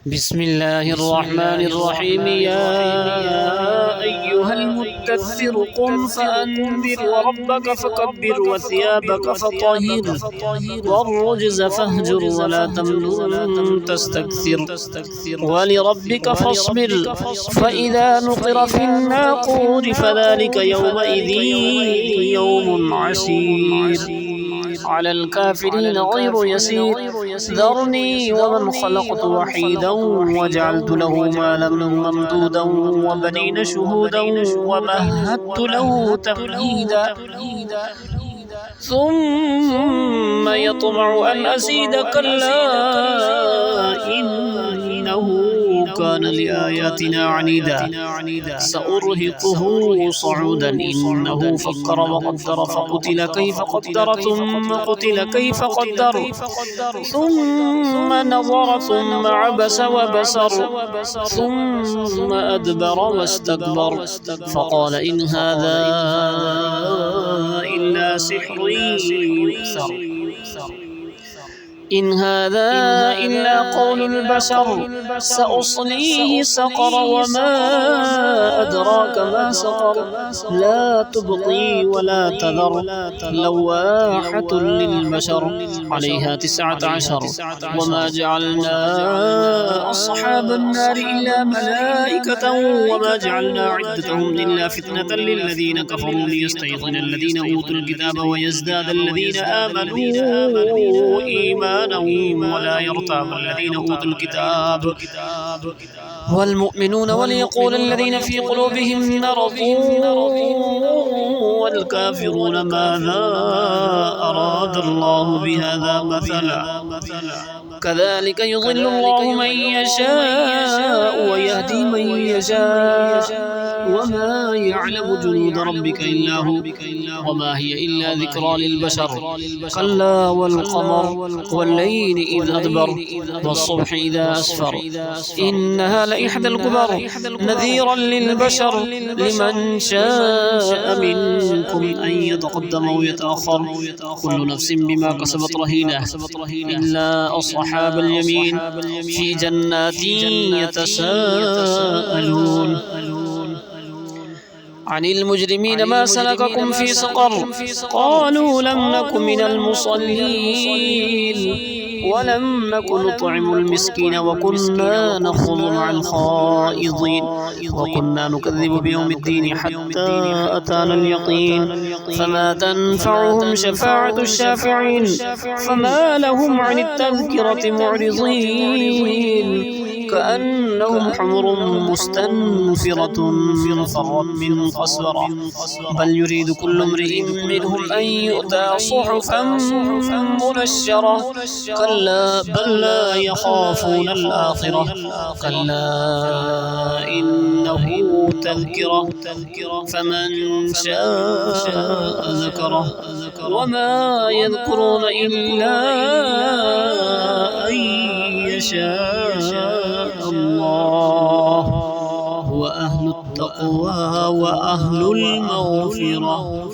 بسم الله الرحمن الرحيم يا أيها المدثر قم فأنذر وربك فكبر وثيابك فطهر والرجز فاهجر ولا تمنن تستكثر ولربك فاصبر فإذا نقر في الناقور فذلك يومئذ يوم عسير على الكافرين غير يسير ذرني ومن خلقت وحيدا وجعلت له مالا ممدودا وبنين شهودا ومهدت له تمهيدا ثم يطمع أن أزيد كلا إنه كان لآياتنا عنيدا سأرهقه صعودا إنه فكر وقدر فقتل كيف قدر ثم قتل كيف قدر ثم نظر ثم عبس وبسر ثم أدبر واستكبر فقال إن هذا إلا سحر يؤثر إن هذا إلا قول البشر سأصليه سقر وما أدراك ما سقر لا تبقي ولا تذر لواحة للبشر عليها 19 وما جعلنا أصحاب النار إلا ملائكة وما جعلنا عدتهم إلا فتنة للذين كفروا ليستيقن الذين أوتوا الكتاب ويزداد الذين آمنوا إيمانا ولا يرتاب الذين أوتوا الكتاب والمؤمنون وليقول الذين في قلوبهم مرض والكافرون ماذا أراد الله بهذا مثلا كذلك يضل الله من يشاء ويهدي من يشاء وما يعلم جنود ربك إلا هو وما هي إلا ذكرى للبشر كلا والقمر والليل إذ أدبر والصبح إذا أسفر إنها لإحدى الكبر نذيرا للبشر لمن شاء منكم أن يتقدم ويتأخر كل نفس بما كسبت رهينة إلا أصحاب اليمين في جنات يتساءلون عن المجرمين ما سلككم في سقر قالوا لم نك من المصلين ولم نك نطعم المسكين وكنا نخوض مع الخائضين وكنا نكذب بيوم الدين حتى أتانا اليقين فما تنفعهم شفاعة الشافعين فما لهم عن التذكرة معرضين كأنهم حمر مستنفرة فرت من قسورة بل يريد كل امرئ منهم أن يؤتى صحفا منشرة كلا بل لا يخافون الآخرة كلا إنه تذكرة فمن شاء ذكره وما يذكرون إلا أن يشاء الله هو أهل التقوى وأهل المغفرة